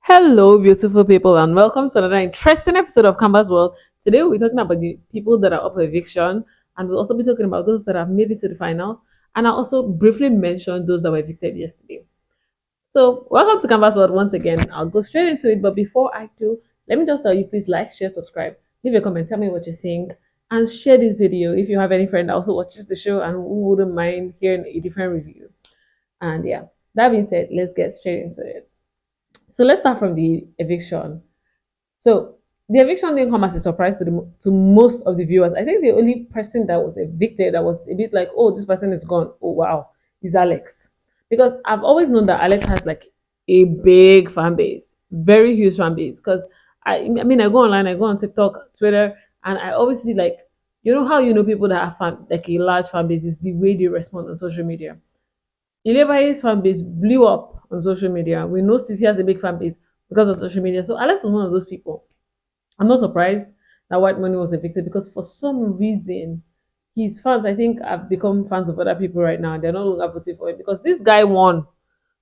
Hello, beautiful people, and welcome to another interesting episode of Canvas World. Today, we'll be talking about the people that are up for eviction, and we'll also be talking about those that have made it to the finals. And I'll also briefly mention those that were evicted yesterday. So, welcome to Canvas World once again. I'll go straight into it, but before I do, let me just tell you please like, share, subscribe, leave a comment, tell me what you think, and share this video if you have any friend that also watches the show and who wouldn't mind hearing a different review. And yeah, that being said, let's get straight into it. So let's start from the eviction. So the eviction didn't come as a surprise to most of the viewers. I think the only person that was evicted that was a bit like, oh, this person is gone. Oh wow, is Alex. Because I've always known that Alex has like a big fan base, very huge fan base. Because I mean, I go online, I go on TikTok, Twitter, and I always see like, you know how you know people that have fan like a large fan base is the way they respond on social media. Ilebaye's fan base blew up on social media. We know Sisi has a big fan base because of social media. So Alex was one of those people. I'm not surprised that White Money was evicted because for some reason his fans, I think, have become fans of other people right now. They're no longer voting for him because this guy won.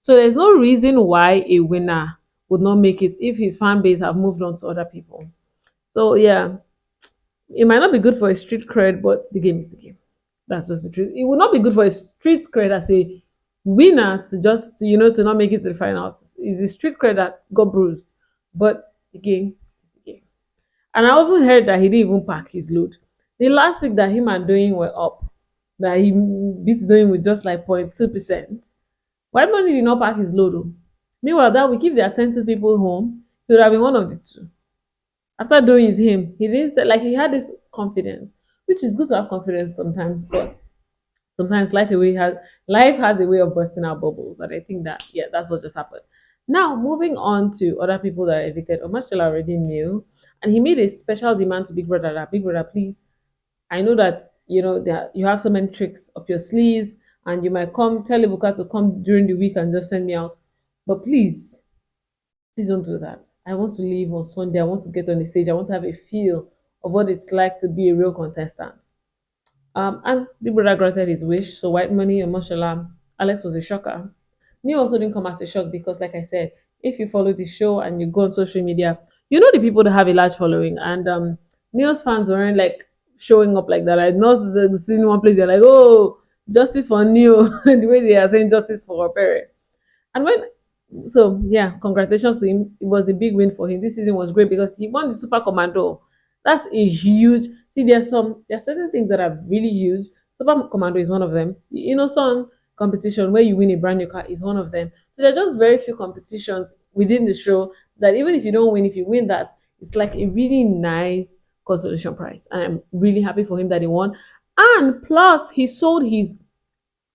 So there's no reason why a winner would not make it if his fan base have moved on to other people. So yeah, it might not be good for a street cred, but the game is the game. That's just the truth. It would not be good for a street cred as a winner to just to not make it to the finals. It's the street cred that got bruised. But the game is the game. And I also heard that he didn't even pack his load. The last week that him and Doing were up, that he beats Doing with just like 0.2%. White Money did not pack his load. Oh. Meanwhile, that week, if they had sent two people home, he would have been one of the two. After doing his him, he didn't say like he had this confidence, which is good to have confidence sometimes, but sometimes life has a way of bursting our bubbles, and I think that yeah, that's what just happened. Now moving on to other people that are evicted. Omashela already knew, and he made a special demand to Big Brother that Big Brother, please. I know that you have so many tricks up your sleeves, and you might come tell Ibuka to come during the week and just send me out, but please don't do that. I want to leave on Sunday. I want to get on the stage. I want to have a feel of what it's like to be a real contestant. And Big Brother granted his wish. So White Money and Mashallah, Alex was a shocker. Me also didn't come as a shock because, like I said, if you follow the show and you go on social media, you know the people that have a large following. And Neo's fans weren't like showing up like that. I not seen one place they're like, oh, justice for Neo, the way they are saying justice for pere. And so yeah, congratulations to him. It was a big win for him. This season was great because he won the Super Commando. That's a huge. See, there are certain things that are really huge. Super Commando is one of them. The Innocent competition where you win a brand new car is one of them. So there are just very few competitions within the show that even if you don't win, if you win that, it's like a really nice consolation prize. And I'm really happy for him that he won. And plus, he sold his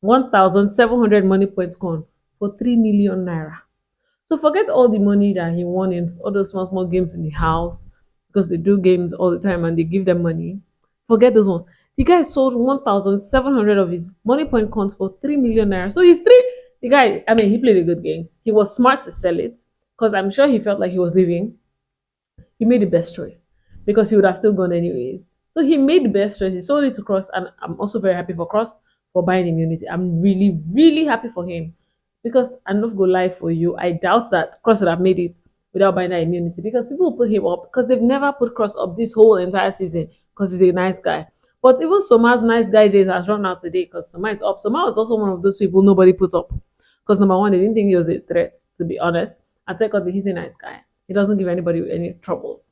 1,700 money points coin for 3 million naira. So forget all the money that he won in all those small, small games in the house because they do games all the time and they give them money. Forget those ones. The guy sold 1,700 of his money point coins for 3 million naira. So he's three. The guy, I mean, he played a good game. He was smart to sell it because I'm sure he felt like he was leaving. He made the best choice because he would have still gone anyways. So he made the best choice. He sold it to Cross, and I'm also very happy for Cross for buying immunity. I'm really, really happy for him because I'm not gonna lie for you. I doubt that Cross would have made it without buying that immunity because people will put him up because they've never put Cross up this whole entire season because he's a nice guy. But even Soma's nice guy days has run out today because Soma is up. Soma was also one of those people nobody put up because number one, they didn't think he was a threat, to be honest. And secondly, he's a nice guy. He doesn't give anybody any troubles.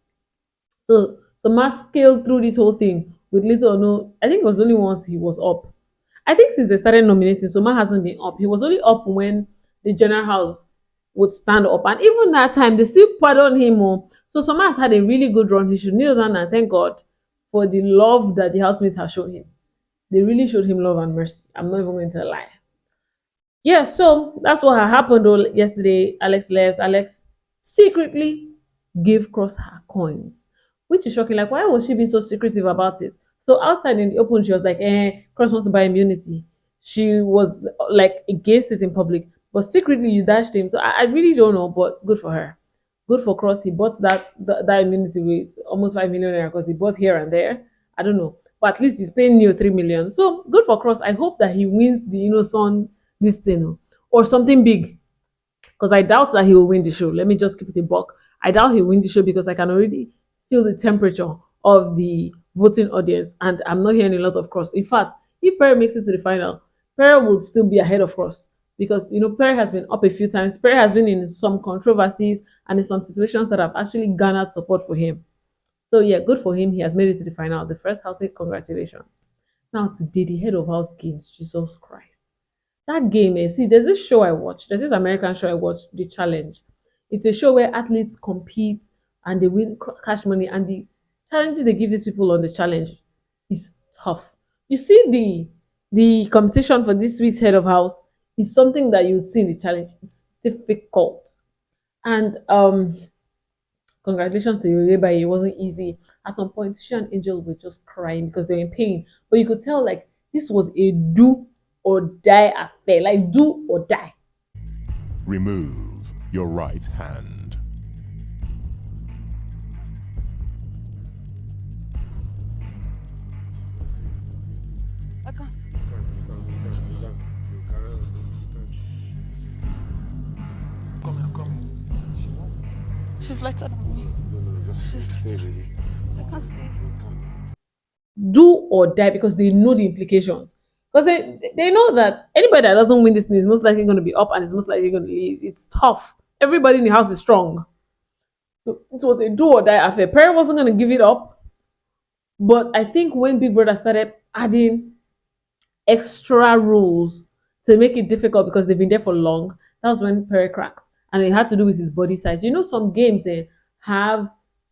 So Mas scaled through this whole thing with little or no. I think it was only once he was up. I think since they started nominating, Soma hasn't been up. He was only up when the general house would stand up, and even that time they still pardon him. Oh. So Soma has had a really good run. He should kneel down and thank God for the love that the housemates have shown him. They really showed him love and mercy. I'm not even going to lie. Yeah, so that's what had happened though yesterday. Alex left. Alex secretly gave Cross her coins, which is shocking. Like, why was she being so secretive about it? So outside in the open, she was like, Cross wants to buy immunity. She was like against it in public, but secretly you dashed him. So I really don't know, but good for her. Good for Cross. He bought that immunity with almost 5 million because he bought here and there. I don't know, but at least he's paying you 3 million. So good for Cross. I hope that he wins the son this thing or something big because I doubt that he will win the show. Let me just keep it a buck. I doubt he'll win the show because I can already feel the temperature of the voting audience, and I'm not hearing a lot of cross. In fact, if Perry makes it to the final, Perry will still be ahead of cross because Perry has been up a few times. Perry has been in some controversies and in some situations that have actually garnered support for him. So yeah, good for him. He has made it to the final. The first housemate, congratulations. Now today, the head of house games, Jesus Christ. That game, see, there's this show I watched. There's this American show I watched, The Challenge. It's a show where athletes compete and they win cash money, and the challenges they give these people on the challenge is tough. You see, the competition for this week's head of house is something that you would see in the challenge. It's difficult, and congratulations to you, Ilebaye. It wasn't easy. At some point, she and Angel were just crying because they were in pain. But you could tell like this was a do or die affair. Like do or die. Remove your right hand. I'm coming. She's lighter than me. She's lighter. I can't stay. Do or die because they know the implications. Because they know that anybody that doesn't win this thing is most likely going to be up and is most likely going to leave. It's tough. Everybody in the house is strong. So it was a do or die affair. Parent wasn't going to give it up. But I think when Big Brother started adding extra rules to make it difficult because they've been there for long, that was when Perry cracked. And it had to do with his body size. Some games have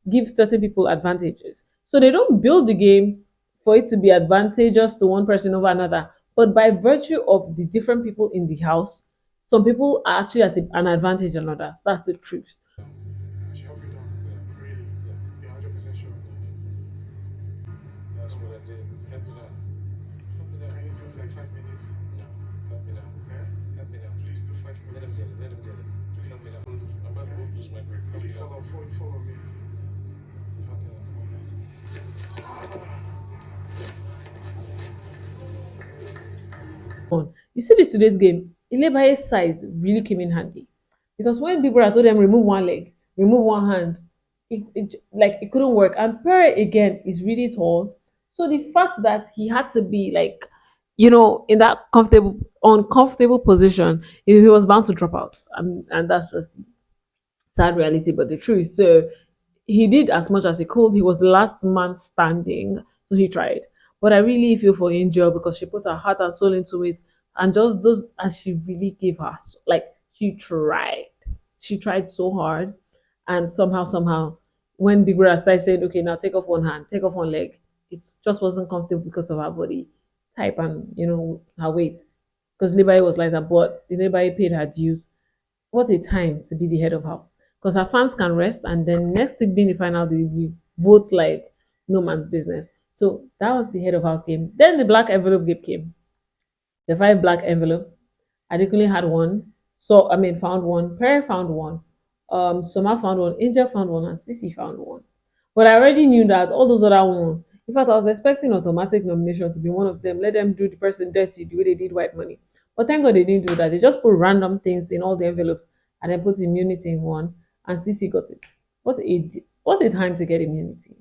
give certain people advantages. So they don't build the game for it to be advantageous to one person over another. But by virtue of the different people in the house, some people are actually at an advantage than others. That's the truth. Help me down. Really? You're 100% sure? That's what I did. Help me down. Help me down. Can you do like 5 minutes? No. Help me down. Yeah? Help me down. Please do 5 minutes. Let him get it. Let him get it. Please. Help me down. I'm about to lose my break. Help me down. Follow me. Help me down. On. You see this today's game, Ilebaye's size really came in handy. Because when people are told them remove one leg, remove one hand, it couldn't work. And Pere again is really tall. So the fact that he had to be like, in that comfortable uncomfortable position, he was bound to drop out. And that's just sad reality, but the truth. So he did as much as he could. He was the last man standing, so he tried. But I really feel for Angel because she put her heart and soul into it, and just those, and she really gave her like she tried. She tried so hard, and somehow, when Big Brother started saying, "Okay, now take off one hand, take off one leg," it just wasn't comfortable because of her body type and her weight. Because Libai was like that, but Libai paid her dues. What a time to be the head of house because our fans can rest, and then next week being the final, they will vote like no man's business. So that was the head of house game. Then the black envelope game came. The five black envelopes. Adekunle had one. So found one. Pere found one. Soma found one. Angel found one, and Sisi found one. But I already knew that all those other ones. In fact, I was expecting automatic nomination to be one of them. Let them do the person dirty the way they did white money. But thank God they didn't do that. They just put random things in all the envelopes and then put immunity in one, and Sisi got it. What a time to get immunity.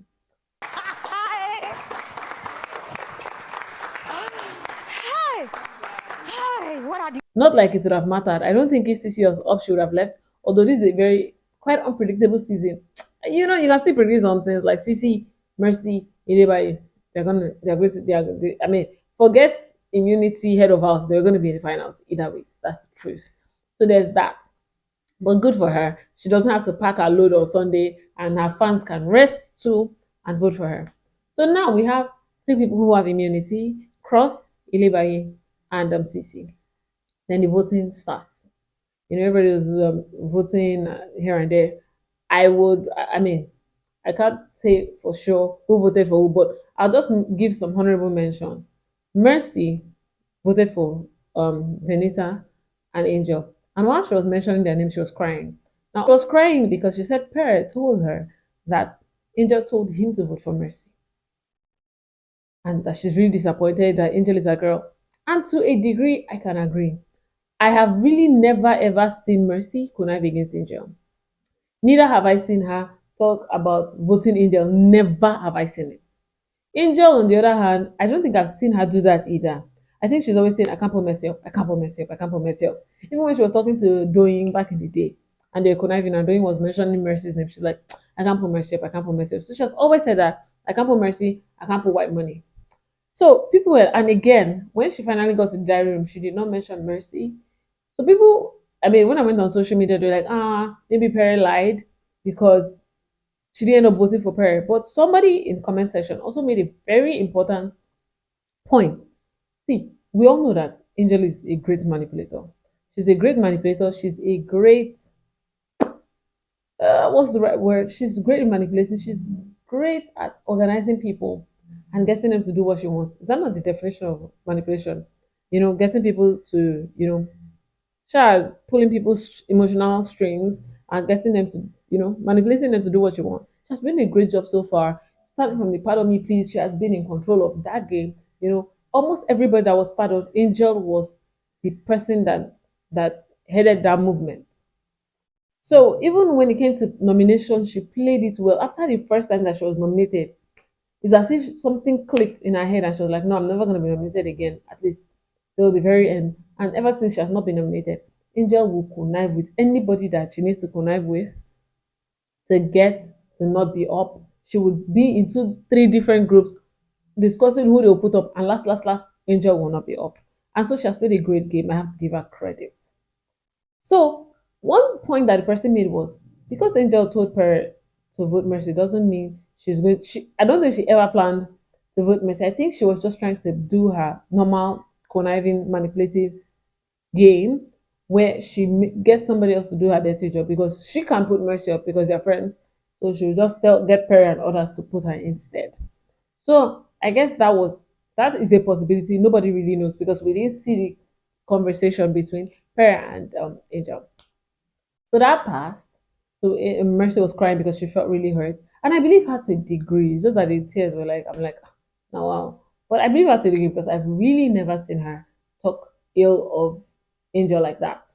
Not like it would have mattered. I don't think if Sisi was up, she would have left. Although this is a very quite unpredictable season. You can still predict some things like Sisi, Mercy, Ilebaye. Forget immunity head of house. They're going to be in the finals either way. That's the truth. So there's that. But good for her. She doesn't have to pack her load on Sunday, and her fans can rest too and vote for her. So now we have three people who have immunity: Cross, Ilebaye, and Sisi. Then the voting starts. Everybody is voting here and there. I can't say for sure who voted for who, but I'll just give some honorable mentions. Mercy voted for Venita and Angel. And while she was mentioning their name, she was crying. Now, she was crying because she said Pere told her that Angel told him to vote for Mercy. And that she's really disappointed that Angel is a girl. And to a degree, I can agree. I have really never ever seen Mercy connive against Angel. Neither have I seen her talk about voting Angel. Never have I seen it. Angel, on the other hand, I don't think I've seen her do that either. I think she's always saying, I can't put Mercy up, I can't put Mercy up, I can't put Mercy up. Even when she was talking to Doing back in the day, and they were conniving, and Doing was mentioning Mercy's name, she's like, I can't put Mercy up, I can't put Mercy up. So she has always said that, I can't put Mercy, I can't put white money. So people were, and again, when she finally got to the diary room, she did not mention Mercy. So people, I mean, when I went on social media, they were like, maybe Perry lied because she didn't end up voting for Perry. But somebody in comment section also made a very important point. See, we all know that Angel is a great manipulator. She's a great manipulator. She's a great, what's the right word? She's great in manipulating. She's great at organizing people and getting them to do what she wants. Is that not the definition of manipulation? Getting people to, pulling people's emotional strings and getting them to, manipulating them to do what you want. She has been a great job so far. Starting from the part of me, please, she has been in control of that game. Almost everybody that was part of Angel was the person that headed that movement. So even when it came to nomination, she played it well. After the first time that she was nominated, it's as if something clicked in her head and she was like, no, I'm never going to be nominated again, at least till the very end. And ever since she has not been nominated, Angel will connive with anybody that she needs to connive with to get to not be up. She would be in two, three different groups discussing who they'll put up, and last, Angel will not be up. And so she has played a great game. I have to give her credit. So one point that the person made was because Angel told Pere to vote Mercy doesn't mean she's going. I don't think she ever planned to vote Mercy. I think she was just trying to do her normal conniving, manipulative game where she gets somebody else to do her dirty job because she can't put Mercy up because they're friends. So she'll just get Pere and others to put her instead. So I guess that is a possibility. Nobody really knows because we didn't see the conversation between Pere and Angel. So that passed. So Mercy was crying because she felt really hurt, and I believe her to a degree. It's just that the tears were like, I'm like, now wow. But I believe her to a degree because I've really never seen her talk ill of Angel like that.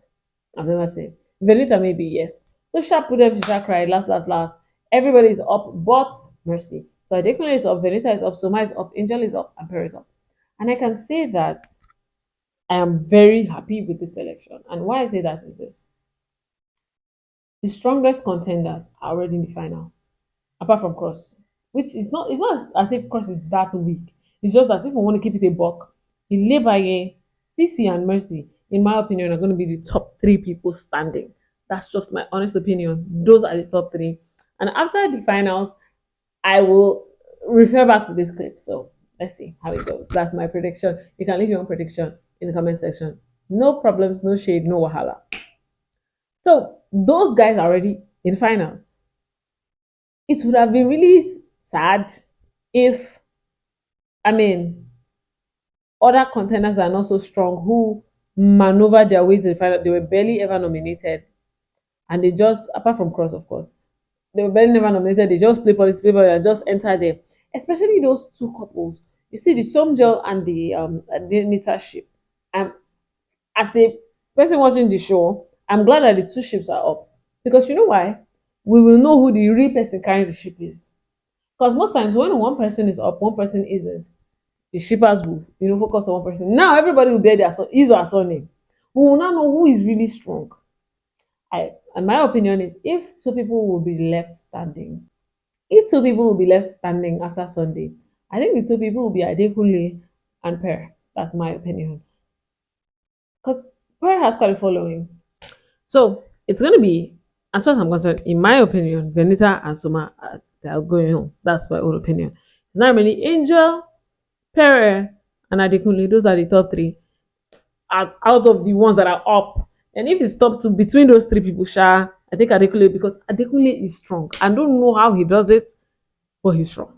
I've never seen. Venita maybe yes. So sharp put them, she start crying. Last. Everybody is up but Mercy. So Adekunle is up, Venita is up, Soma is up, Angel is up, and Pere is up. And I can say that I am very happy with this selection. And why I say that is this: the strongest contenders are already in the final, apart from Cross, which is not. It's not as if Cross is that weak. It's just that if we want to keep it a buck, Ilebaye, Sisi, and Mercy, in my opinion, are going to be the top three people standing. That's just my honest opinion. Those are the top three. And after the finals, I will refer back to this clip. So let's see how it goes. That's my prediction. You can leave your own prediction in the comment section. No problems, no shade, no wahala. So those guys are already in finals. It would have been really sad if, I mean, other contenders that are not so strong who maneuver their ways in the final, they were barely ever nominated. And they just, apart from Cross, of course, they were barely never nominated. They just play policy, and just enter there. Especially those two couples. You see, the Somgel and the Adenita ship. And as a person watching the show, I'm glad that the two ships are up. Because you know why? We will know who the real person carrying the ship is. Because most times when one person is up, one person isn't, the shippers will, focus on one person. Now everybody will bear their his or her surname. We will now know who is really strong. And my opinion is if two people will be left standing, after Sunday, I think the two people will be Adekunle and Pere. That's my opinion. Because Pere has quite a following. So it's going to be, as far as I'm concerned, in my opinion, Venita and Soma they are going home. That's my own opinion. It's not really Angel, Pere, and Adekunle. Those are the top three out of the ones that are up. And if it's top two between those three people, I think Adekunle because Adekunle is strong. I don't know how he does it, but he's strong.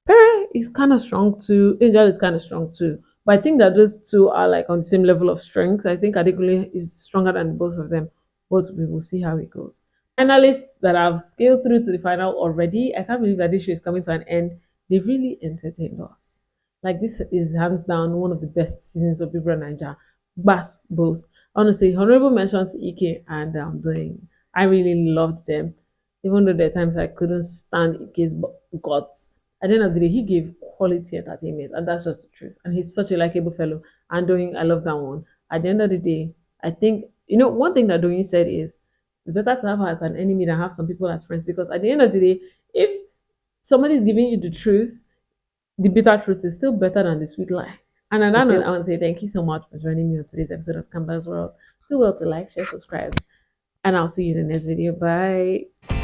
Pere is kind of strong too. Angel is kind of strong too. But I think that those two are like on the same level of strength. I think Adekunle is stronger than both of them. But we will see how it goes. Finalists that have scaled through to the final already, I can't believe that this show is coming to an end. They've really entertained us. Like this is hands down one of the best seasons of Big Brother Naija Bass both. Honestly, honorable mention to Ike and doing. I really loved them, even though there are times I couldn't stand Ike's guts. At the end of the day, he gave quality entertainment, and that's just the truth. And he's such a likable fellow. And doing, I love that one. At the end of the day, I think one thing that Doyin said is it's better to have her as an enemy than have some people as friends, because at the end of the day, if somebody is giving you the truth, the bitter truth is still better than the sweet lie. And on that note, I want to say thank you so much for joining me on today's episode of Canvas World. Do well to like, share, subscribe, and I'll see you in the next video. Bye.